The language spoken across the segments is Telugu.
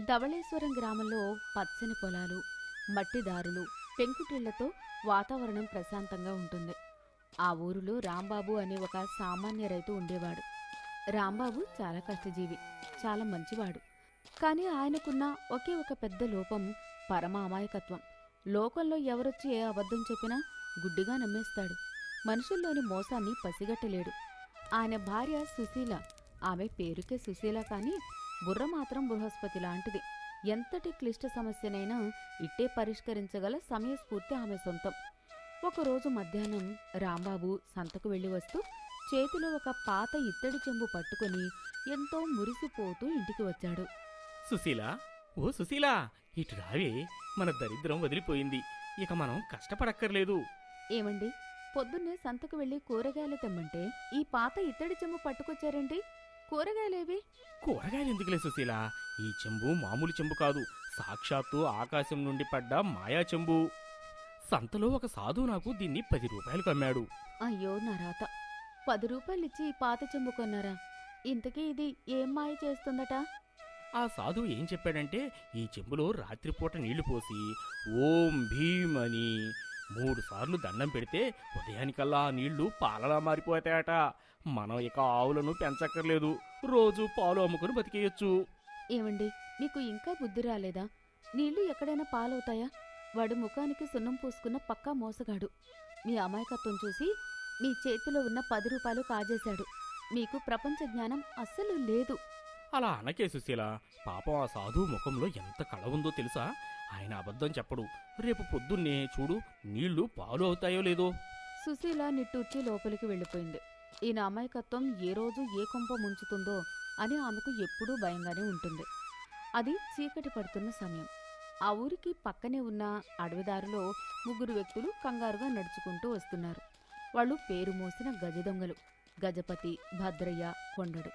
ధవళేశ్వరం గ్రామంలో పచ్చని పొలాలు, మట్టి దారులు, పెంకుటిళ్లతో వాతావరణం ప్రశాంతంగా ఉంటుంది. ఆ ఊరిలో రాంబాబు అనే ఒక సామాన్య రైతు ఉండేవాడు. రాంబాబు చాలా కష్టజీవి, చాలా మంచివాడు. కాని ఆయనకున్న ఒకే ఒక పెద్ద లోపం పరమ అమాయకత్వం. లోకంలో ఎవరొచ్చి ఏ అబద్ధం చెప్పినా గుడ్డిగా నమ్మేస్తాడు. మనుషుల్లోని మోసాన్ని పసిగట్టలేడు. ఆయన భార్య సుశీల. ఆమె పేరుకే సుశీల కాని బుర్ర మాత్రం బృహస్పతి లాంటిది. ఎంతటి క్లిష్ట సమస్యనైనా ఇట్టే పరిష్కరించగల సమయస్ఫూర్తి ఆమె సొంతం. ఒకరోజు మధ్యాహ్నం రాంబాబు సంతకు వెళ్లి వస్తూ చేతిలో ఒక పాత ఇత్తడి చెంబు పట్టుకుని ఎంతో మురిసిపోతూ ఇంటికి వచ్చాడు. సుశీలా, ఓ సుశీలా, ఇటు రావే. మన దరిద్రం వదిలిపోయింది. ఇక మనం కష్టపడక్కర్లేదు. ఏమండి, పొద్దున్నే సంతకు వెళ్లి కూరగాయలు తెమ్మంటే ఈ పాత ఇత్తడి చెంబు పట్టుకొచ్చారేంటి? కూరగాయలేవి? కూరగాయలు ఎందుకులే సుశీలా, ఈ చెంబు మామూలు చెంబు కాదు, సాక్షాత్తు ఆకాశం నుండి పడ్డ మాయా చెంబు. సంతలో ఒక సాధువు నాకు దీన్ని 10 రూపాయలకు అమ్మాడు. అయ్యో నా రాత! 10 రూపాయలిచ్చి ఈ పాత చెంబు కొన్నారా? ఇంతకీ ఇది ఏం మాయ చేస్తుందట? ఆ సాధువు ఏం చెప్పాడంటే, ఈ చెంబులో రాత్రిపూట నీళ్లు పోసి ఓం భీమ్ అని 3 సార్లు దండం పెడితే ఉదయానికల్లా ఆ నీళ్లు పాలలా మారిపోతాయట. మనం ఇక ఆవులను పెంచక్కర్లేదు, రోజు పాలు అమ్ముకుని బతికేయొచ్చు. ఏమండి, మీకు ఇంకా బుద్ధి రాలేదా? నీళ్లు ఎక్కడైనా పాలవుతాయా? వాడు ముఖానికి సున్నం పూసుకున్న పక్కా మోసగాడు. మీ అమాయకత్వం చూసి మీ చేతిలో ఉన్న 10 రూపాయలు కాజేశాడు. మీకు ప్రపంచ జ్ఞానం అస్సలు లేదు. అలా అనకే సుశీల, పాపం ఆ సాధువు ముఖంలో ఎంత కళ ఉందో తెలుసా? ఆయన అబద్ధం చెప్పడు. రేపు పొద్దున్నే చూడు, నీళ్లు పాలు అవుతాయో లేదో. సుశీల నిట్టూర్చి లోపలికి వెళ్ళిపోయింది. ఈయన అమాయకత్వం ఏ రోజు ఏ కొంప ముంచుతుందో అని ఆమెకు ఎప్పుడూ భయంగానే ఉంటుంది. అది చీకటి పడుతున్న సమయం. ఆ ఊరికి పక్కనే ఉన్న అడవిదారిలో 3 వ్యక్తులు కంగారుగా నడుచుకుంటూ వస్తున్నారు. వాళ్ళు పేరు మోసిన గజదొంగలు. గజపతి, భద్రయ్య, కొండడు.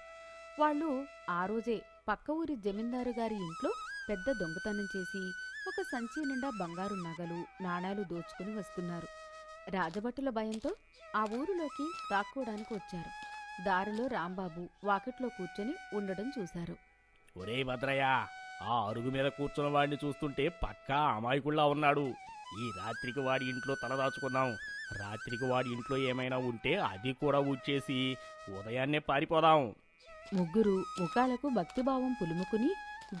వాళ్ళు ఆ రోజే పక్క ఊరి జమీందారు గారి ఇంట్లో పెద్ద దొంగతనం చేసి ఒక సంచి నిండా బంగారు నగలు, నాణాలు దోచుకుని వస్తున్నారు. రాజభటుల భయంతో ఆ ఊరిలోకి దాక్కోడానికి వచ్చారు. దారిలో రాంబాబు వాకిట్లో కూర్చొని ఉండడం చూశారు. ఒరే భద్రయ్య, ఆ అరుగు మీద కూర్చున్న వాడిని చూస్తుంటే పక్కా అమాయకుల్లా ఉన్నాడు. ఈ రాత్రికి వాడి ఇంట్లో తలదాచుకున్నాం. రాత్రికి వాడి ఇంట్లో ఏమైనా ఉంటే అది కూడా ఊడ్చేసి ఉదయాన్నే పారిపోదాం. 3 ముఖాలకు భక్తిభావం పులుముకుని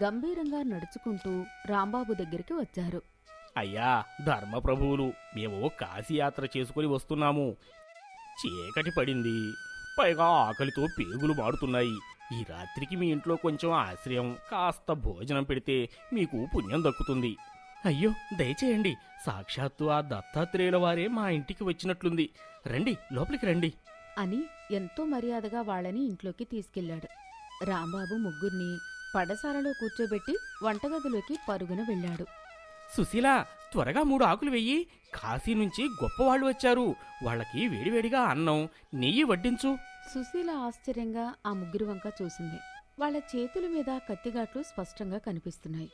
గంభీరంగా నడుచుకుంటూ రాంబాబు దగ్గరికి వచ్చారు. అయ్యా ధర్మప్రభువులు, మేము కాశీయాత్ర చేసుకుని వస్తున్నాము. చీకటి పడింది, పైగా ఆకలితో పేగులు మాడుతున్నాయి. ఈ రాత్రికి మీ ఇంట్లో కొంచెం ఆశ్రయం, కాస్త భోజనం పెడితే మీకు పుణ్యం దక్కుతుంది. అయ్యో దయచేయండి, సాక్షాత్తు ఆ దత్తాత్రేయుల వారే మా ఇంటికి వచ్చినట్లుంది. రండి, లోపలికి రండి అని ఎంతో మర్యాదగా వాళ్ళని ఇంట్లోకి తీసుకెళ్లాడు. రాంబాబు 3 పడసాలలో కూర్చోబెట్టి వంటగదిలోకి పరుగున వెళ్లాడు. సుశీలా, త్వరగా 3 ఆకులు వెయ్యి. కాశీ నుంచి గొప్పవాళ్లు వచ్చారు. వాళ్ళకి వేడివేడిగా అన్నం, నెయ్యి వడ్డించు. సుశీల ఆశ్చర్యంగా ఆ 3 వంక చూసింది. వాళ్ల చేతుల మీద కత్తిగాట్లు స్పష్టంగా కనిపిస్తున్నాయి.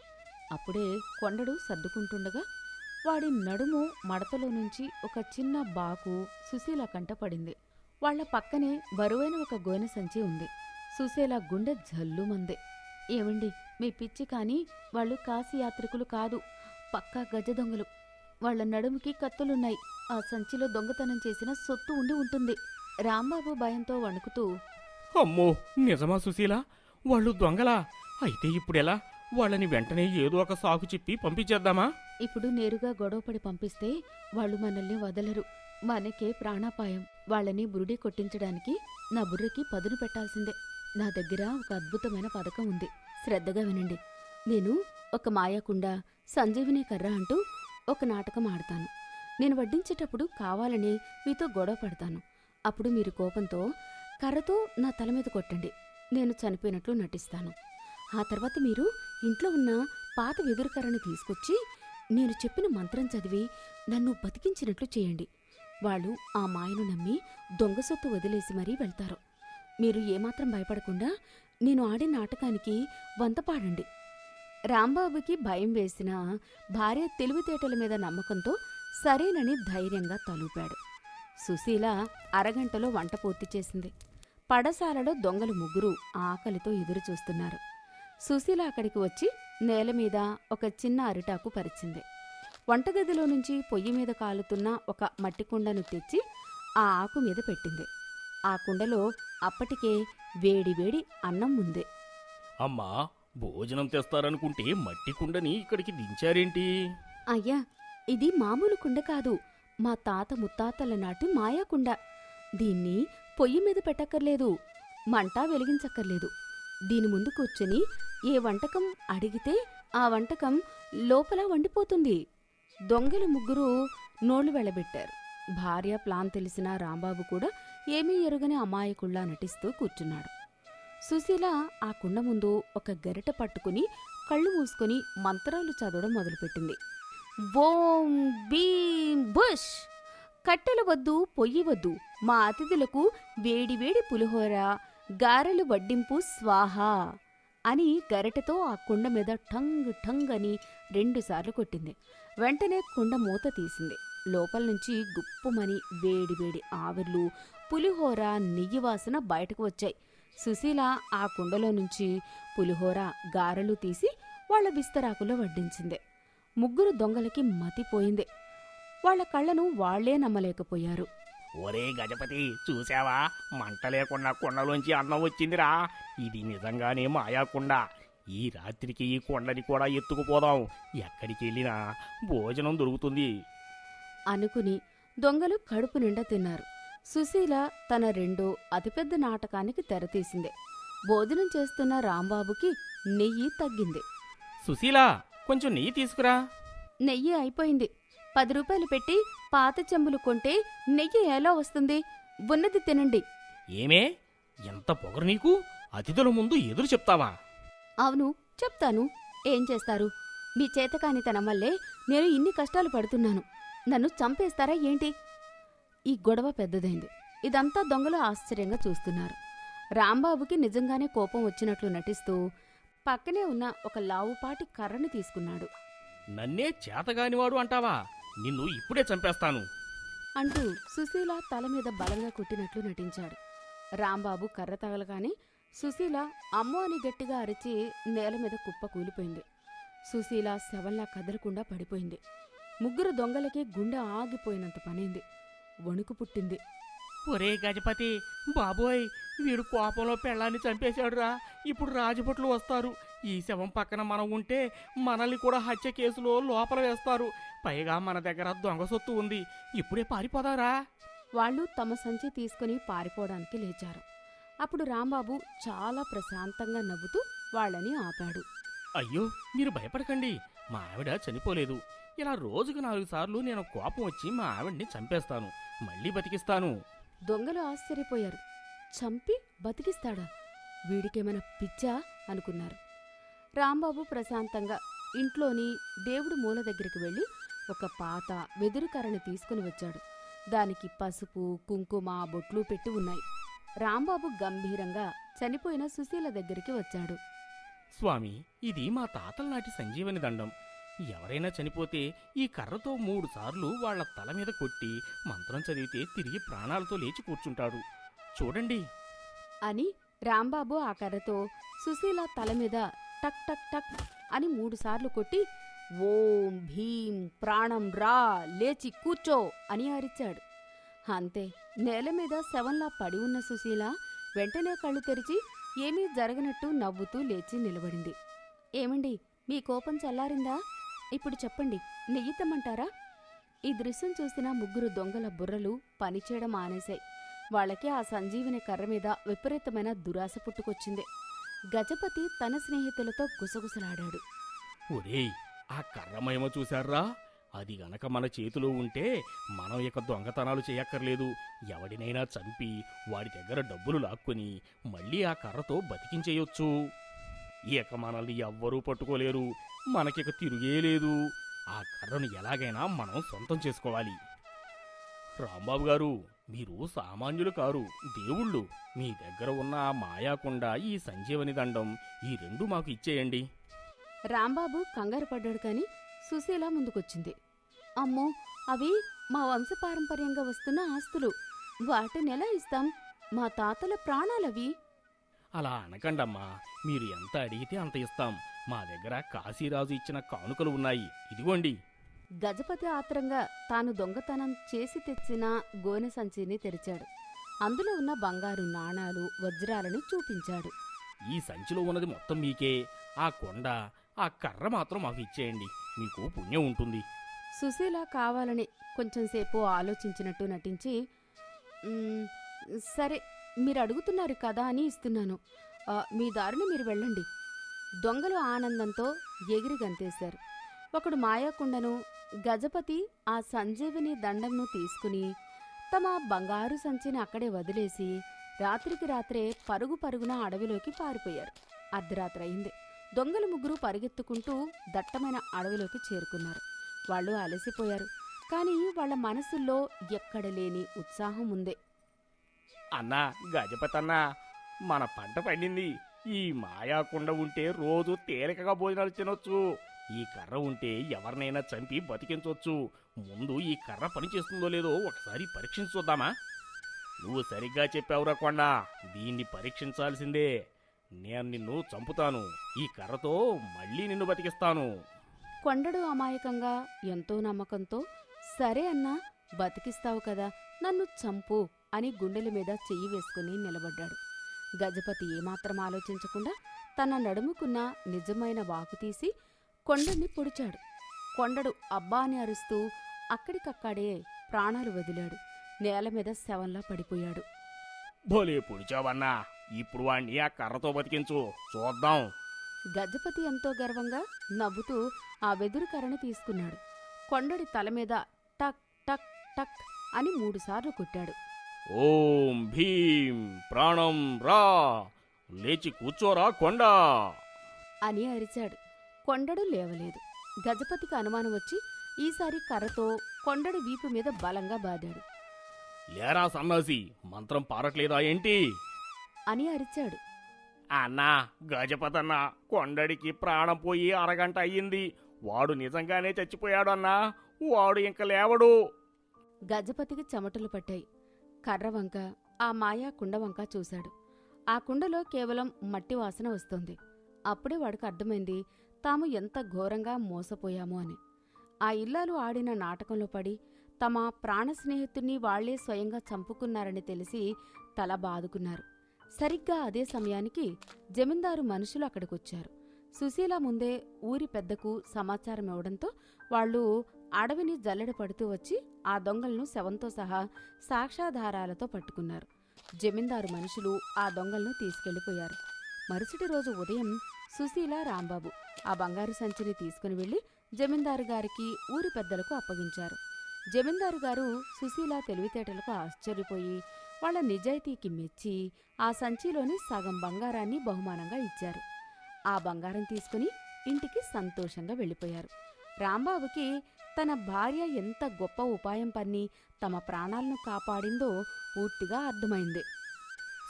అప్పుడే కొండడు సర్దుకుంటుండగా వాడి నడుము మడతలో నుంచి ఒక చిన్న బాకు సుశీల కంట పడింది. వాళ్ల పక్కనే బరువైన ఒక గోనె సంచి ఉంది. సుశీల గుండె జల్లుమంది. ఏమండి, మీ పిచ్చి కాని వాళ్ళు కాశీయాత్రికులు కాదు, పక్కా గజదొంగలు. వాళ్ల నడుముకి కత్తులున్నాయి. ఆ సంచిలో దొంగతనం చేసిన సొత్తు ఉండి ఉంటుంది. రాంబాబు భయంతో వణుకుతూ, అమ్మో నిజమా సుశీల? వాళ్ళు దొంగలా? అయితే ఇప్పుడెలా? వాళ్ళని వెంటనే ఏదో ఒక సాకు చెప్పి పంపించేద్దామా? ఇప్పుడు నేరుగా గొడవపడి పంపిస్తే వాళ్ళు మనల్ని వదలరు. మనకే ప్రాణాపాయం. వాళ్ళని బురుడి కొట్టించడానికి నా బుర్రకి పదును పెట్టాల్సిందే. నా దగ్గర ఒక అద్భుతమైన పథకం ఉంది. శ్రద్ధగా వినండి. నేను ఒక మాయాకుండ, సంజీవిని కర్ర అంటూ ఒక నాటకం ఆడతాను. నేను వడ్డించేటప్పుడు కావాలని మీతో గొడవ పడతాను. అప్పుడు మీరు కోపంతో కర్రతో నా తల మీద కొట్టండి. నేను చనిపోయినట్లు నటిస్తాను. ఆ తర్వాత మీరు ఇంట్లో ఉన్న పాత వెదురు కర్రని తీసుకొచ్చి నేను చెప్పిన మంత్రం చదివి నన్ను బతికించినట్లు చేయండి. వాళ్ళు ఆ మాయను నమ్మి దొంగ సొత్తు వదిలేసి మరీ వెళ్తారు. మీరు ఏమాత్రం భయపడకుండా నేను ఆడిన నాటకానికి వంత పాడండి. రాంబాబుకి భయం వేసిన భార్య తెలివితేటల మీద నమ్మకంతో సరేనని ధైర్యంగా తలూపాడు. సుశీల అరగంటలో వంట పూర్తి చేసింది. పడసాలలో దొంగలు 3 ఆకలితో ఎదురుచూస్తున్నారు. సుశీల అక్కడికి వచ్చి నేలమీద ఒక చిన్న అరిటాకు పరిచింది. వంటగదిలో నుంచి పొయ్యి మీద కాలుతున్న ఒక మట్టి కుండను తెచ్చి ఆ ఆకు మీద పెట్టింది. ఆ కుండలో అప్పటికే వేడివేడి అన్నం ఉంది. అమ్మా, భోజనం తెస్తారనుకుంటే మట్టి కుండని ఇక్కడికి దించారేంటి? అయ్యా, ఇది మామూలు కుండ కాదు, మా తాత ముత్తాతల నాటి మాయాకుండ. దీన్ని పొయ్యి మీద పెట్టక్కర్లేదు, మంట వెలిగించక్కర్లేదు. దీని ముందు కూర్చుని ఏ వంటకం అడిగితే ఆ వంటకం లోపల వండిపోతుంది. దొంగలు ముగ్గురు నోళ్లు వెళ్ళబెట్టారు. భార్య ప్లాన్ తెలిసిన రాంబాబు కూడా ఏమీ ఎరుగని అమాయకుళ్లా నటిస్తూ కూర్చున్నాడు. సుశీల ఆ కుండ ముందు ఒక గరిటె పట్టుకుని కళ్ళు మూసుకొని మంత్రాలు చదవడం మొదలుపెట్టింది. ఓం భీం బుష్! కట్టెలు వద్దు, పొయ్యి వద్దు, మా అతిథులకు వేడివేడి పులిహోర, గారెలు వడ్డింపు స్వాహా అని గరిటెతో ఆ కుండ మీద ఠంగ్ ఠంగ్ అని 2 సార్లు కొట్టింది. వెంటనే కుండ మూత తీసింది. లోపల నుంచి గుప్పుమని వేడివేడి ఆవిర్లు, పులిహోర, నెయ్యి వాసన బయటకు వచ్చాయి. సుశీల ఆ కుండలో నుంచి పులిహోర, గారెలు తీసి వాళ్ల బిస్తరాకులో వడ్డించింది. ముగ్గురు దొంగలకి మతిపోయింది. వాళ్ల కళ్లను వాళ్లే నమ్మలేకపోయారు. ఒరే గజపతి, చూసావా? మంట లేకుండా కుండలోంచి అన్నం వచ్చిందిరా. ఇది నిజంగానే మాయాకుండ. ఈ రాత్రికి ఈ కొండని కూడా ఎత్తుకుపోదాం. ఎక్కడికి వెళ్ళినా భోజనం దొరుకుతుంది అనుకుని దొంగలు కడుపు నిండా తిన్నారు. సుశీల తన రెండో అతిపెద్ద నాటకానికి తెరతీసింది. భోజనం చేస్తున్న రాంబాబుకి నెయ్యి తగ్గింది. సుశీల, కొంచెం నెయ్యి తీసుకురా. నెయ్యి అయిపోయింది. 10 రూపాయలు పెట్టి పాత చెంబులు కొంటే నెయ్యి ఎలా వస్తుంది? ఉన్నది తినండి. ఏమే, ఎంత పొగరు నీకు? అతిథుల ముందు ఎదురు చెప్తావా? అవును, చెప్తాను. ఏం చేస్తారు? మీ చేతకానితనం వల్లే నేను ఇన్ని కష్టాలు పడుతున్నాను. నన్ను చంపేస్తారా ఏంటి? ఈ గొడవ పెద్దదైంది. ఇదంతా దొంగలు ఆశ్చర్యంగా చూస్తున్నారు. రాంబాబుకి నిజంగానే కోపం వచ్చినట్లు నటిస్తూ పక్కనే ఉన్న ఒక లావుపాటి కర్రని తీసుకున్నాడు. నన్నే చేతగానివాడు అంటావా? నిన్ను ఇప్పుడే చంపేస్తాను అంటూ సుశీల తల మీద బలంగా కొట్టినట్లు నటించాడు. రాంబాబు కర్ర తగలగానే సుశీల అమ్మో అని గట్టిగా అరిచి నేల మీద కుప్ప కూలిపోయింది. సుశీల శవంలా కదలకుండా పడిపోయింది. ముగ్గురు దొంగలకి గుండె ఆగిపోయినంత పనైంది. వణుకు పుట్టింది. ఒరే గజపతి, బాబోయ్, వీడు కోపంలో పెళ్ళాన్ని చంపేశాడురా. ఇప్పుడు రాజభట్లు వస్తారు. ఈ శవం పక్కన మనం ఉంటే మనల్ని కూడా హత్య కేసులో లోపల వేస్తారు. పైగా మన దగ్గర దొంగ సొత్తు ఉంది. ఇప్పుడే పారిపోదారా? వాళ్ళు తమ సంచి తీసుకుని పారిపోవడానికి లేచారు. అప్పుడు రాంబాబు చాలా ప్రశాంతంగా నవ్వుతూ వాళ్ళని ఆపాడు. అయ్యో, మీరు భయపడకండి. మా ఆవిడ చనిపోలేదు. ఇలా రోజుకు 4 సార్లు నేను కోపం వచ్చి మా ఆవిడ్ని చంపేస్తాను, మళ్ళీ బతికిస్తాను. దొంగలు ఆశ్చర్యపోయారు. చంపి బతికిస్తాడా? వీడికేమైనా పిచ్చా అనుకున్నారు. రాంబాబు ప్రశాంతంగా ఇంట్లోని దేవుడి మూల దగ్గరికి వెళ్లి ఒక పాత వెదురు కర్రని తీసుకుని వచ్చాడు. దానికి పసుపు, కుంకుమ, బొట్లు పెట్టి ఉన్నాయి. రాంబాబు గంభీరంగా చనిపోయిన సుశీల దగ్గరికి వచ్చాడు. స్వామి, ఇది మా తాతల నాటి సంజీవని దండం. ఎవరైనా చనిపోతే ఈ కర్రతో 3 సార్లు వాళ్ల తల మీద కొట్టి మంత్రం చదివితే తిరిగి ప్రాణాలతో లేచి కూర్చుంటాడు. చూడండి అని రాంబాబు ఆ కర్రతో సుశీల తల మీద టక్ టక్ టక్ అని 3 సార్లు కొట్టి ఓం భీం ప్రాణం రా, లేచి కూర్చో అని అరిచాడు. అంతే, నేల మీద శవంలా పడి ఉన్న సుశీల వెంటనే కళ్ళు తెరిచి ఏమీ జరగనట్టు నవ్వుతూ లేచి నిలబడింది. ఏమండి, మీ కోపం చల్లారిందా? ఇప్పుడు చెప్పండి, నెయ్యితమ్మంటారా? ఈ దృశ్యం చూసిన ముగ్గురు దొంగల బుర్రలు పనిచేయడం మానేశాయి. వాళ్ళకి ఆ సంజీవిని కర్ర మీద విపరీతమైన దురాశ పుట్టుకొచ్చింది. గజపతి తన స్నేహితులతో గుసగుసలాడాడు. ఒరేయ్, ఆ కర్రమయమ చూశారా? అది గనక మన చేతిలో ఉంటే మనం ఇక దొంగతనాలు చేయక్కర్లేదు. ఎవడినైనా చంపి వాడి దగ్గర డబ్బులు లాక్కుని మళ్ళీ ఆ కర్రతో బతికించేయొచ్చు. ఇక మనల్ని ఎవ్వరూ పట్టుకోలేరు. మనకిక తిరుగేలేదు. ఆ కర్రను ఎలాగైనా మనం సొంతం చేసుకోవాలి. రాంబాబు గారు, మీరు సామాన్యులు కారు, దేవుళ్ళు. మీ దగ్గర ఉన్న ఆ మాయాకుండ, ఈ సంజీవని దండం, ఈ 2 మాకు ఇచ్చేయండి. రాంబాబు కంగారు పడ్డాడు కాని సుశీల ముందుకొచ్చింది. అమ్మో, అవి మా వంశపారంపర్యంగా వస్తున్న ఆస్తులు. వాటినెలా ఇస్తాం? మా తాతల ప్రాణాలవి. అలా అనకండమ్మా. మీరు ఎంత అడిగితే అంత ఇస్తాం. మా దగ్గర కాశీరాజు ఇచ్చిన కానుకలు ఉన్నాయి, ఇదిగోండి. గజపతి ఆత్రంగా తాను దొంగతనం చేసి తెచ్చిన గోనె సంచిని తెరిచాడు. అందులో ఉన్న బంగారు నాణాలు, వజ్రాలని చూపించాడు. ఈ సంచిలో ఉన్నది మొత్తం మీకే. ఆ కొండ, ఆ కర్ర మాత్రం మాకు ఇచ్చేయండి, మీకు పుణ్యం ఉంటుంది. సుశీల కావాలని కొంచెంసేపు ఆలోచించినట్టు నటించి, "మ్మ్, సరే, మీరు అడుగుతున్నారు కదా అని ఇస్తున్నాను. మీ దారిని మీరు వెళ్ళండి." దొంగలు ఆనందంతో ఎగిరి గంతేశారు. ఒకడు మాయాకుండను, గజపతి ఆ సంజీవిని దండంను తీసుకుని తమ బంగారు సంచిని అక్కడే వదిలేసి రాత్రికి రాత్రే పరుగు పరుగున అడవిలోకి పారిపోయారు. అర్ధరాత్రి అయింది. దొంగలు ముగ్గురు పరిగెత్తుకుంటూ దట్టమైన అడవిలోకి చేరుకున్నారు. వాళ్ళు అలసిపోయారు, కాని వాళ్ల మనసుల్లో ఎక్కడలేని ఉత్సాహం ఉందే. అన్నా, గజపతన్నా, మన పంట పండింది. ఈ మాయాకుండ ఉంటే రోజు తేలికగా భోజనాలు తినొచ్చు. ఈ కర్ర ఉంటే ఎవరినైనా చంపి బతికించవచ్చు. ముందు ఈ కర్ర పనిచేస్తుందో లేదో ఒకసారి పరీక్షించుద్దామా? నువ్వు సరిగ్గా చెప్పావురా కొండ, దీన్ని పరీక్షించాల్సిందే. నేను నిన్ను చంపుతాను, ఈ కర్రతో మళ్ళీ నిన్ను బతికిస్తాను. కొండడు అమాయకంగా ఎంతో నమ్మకంతో, సరే అన్నా, బతికిస్తావు కదా, నన్ను చంపు అని గుండెల మీద చెయ్యి వేసుకుని నిలబడ్డాడు. గజపతి ఏమాత్రం ఆలోచించకుండా తన నడుముకున్న నిజమైన వాకు తీసి కొండని పొడిచాడు. కొండడు అబ్బా అని అరుస్తూ అక్కడికక్కడే ప్రాణాలు వదిలాడు. నేల మీద శవంలా పడిపోయాడు. భలే పొడిచావన్నా, ఇప్పుడు వాణ్ణి ఆ కర్రతో బతికించు, చూద్దాం. గజపతి ఎంతో గర్వంగా నవ్వుతూ ఆ వెదురు కర్రని తీసుకున్నాడు. కొండడి తల మీద టక్ టక్ టక్ అని 3 సార్లు కొట్టాడు. ఓం భీం ప్రాణం రా, లేచి కూర్చోరా కొండా అని అరిచాడు. కొండడు లేవలేదు. గజపతికి అనుమానం వచ్చి ఈసారి కర్రతో కొండడి వీపు మీద బలంగా బాదాడు. లేరా సన్నాసి, మంత్రం పారట్లేదా ఏంటి అని అరిచాడు. అన్నా, గజపతన్నా, కొండడికి ప్రాణం పోయి అరగంట అయ్యింది. వాడు నిజంగానే చచ్చిపోయాడు అన్నా, వాడు ఇంక లేవడు. గజపతికి చెమటలు పట్టాయి. కర్ర వంక, ఆ మాయా కుండ వంక చూశాడు. ఆ కుండలో కేవలం మట్టి వాసన వస్తోంది. అప్పుడే వాడికి అర్థమైంది తాము ఎంత ఘోరంగా మోసపోయామో అని. ఆ ఇల్లాలు ఆడిన నాటకంలో పడి తమ ప్రాణ స్నేహితుణ్ణి వాళ్లే స్వయంగా చంపుకున్నారని తెలిసి తల బాదుకున్నారు. సరిగ్గా అదే సమయానికి జమీందారు మనుషులు అక్కడికొచ్చారు. సుశీల ముందే ఊరి పెద్దకు సమాచారం ఇవ్వడంతో వాళ్లు అడవిని జల్లెడ పడుతూ వచ్చి ఆ దొంగలను శవంతో సహా సాక్ష్యాధారాలతో పట్టుకున్నారు. జమీందారు మనుషులు ఆ దొంగలను తీసుకెళ్లిపోయారు. మరుసటి రోజు ఉదయం సుశీల, రాంబాబు ఆ బంగారు సంచిని తీసుకుని వెళ్లి జమీందారు గారికి, ఊరి పెద్దలకు అప్పగించారు. జమీందారు గారు సుశీల తెలివితేటలకు ఆశ్చర్యపోయి వాళ్ల నిజాయితీకి మెచ్చి ఆ సంచిలోని సగం బంగారాన్ని బహుమానంగా ఇచ్చారు. ఆ బంగారం తీసుకుని ఇంటికి సంతోషంగా వెళ్ళిపోయారు. రాంబాబుకి తన భార్య ఎంత గొప్ప ఉపాయం పన్ని తమ ప్రాణాలను కాపాడిందో పూర్తిగా అర్థమైంది.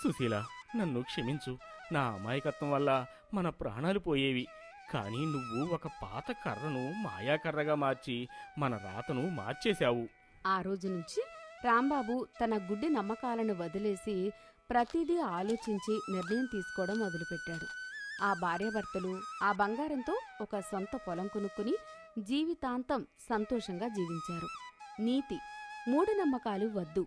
సుశీల, నన్ను క్షమించు. నా అమాయకత్వం వల్ల మన ప్రాణాలు పోయేవి. కానీ నువ్వు ఒక పాత కర్రను మాయాకర్రగా మార్చి మన రాతను మార్చేశావు. ఆ రోజు నుంచి రాంబాబు తన గుడ్డి నమ్మకాలను వదిలేసి ప్రతిదీ ఆలోచించి నిర్ణయం తీసుకోవడం మొదలుపెట్టాడు. ఆ భార్యాభర్తలు ఆ బంగారంతో ఒక సొంత పొలం కొనుక్కుని జీవితాంతం సంతోషంగా జీవించారు. నీతి: మూఢనమ్మకాలు వద్దు.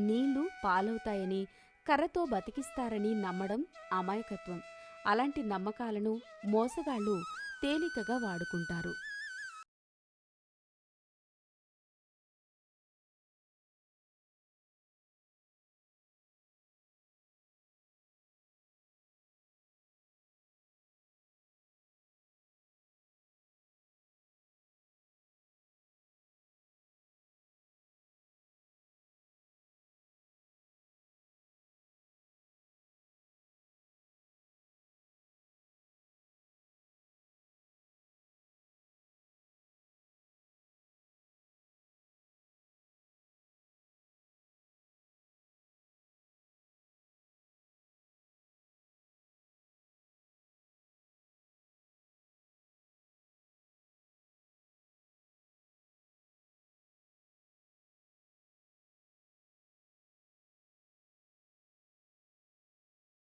నీళ్లు పాలవుతాయని, కర్రతో బతికిస్తారని నమ్మడం అమాయకత్వం. అలాంటి నమ్మకాలను మోసగాళ్లు తేలికగా వాడుకుంటారు.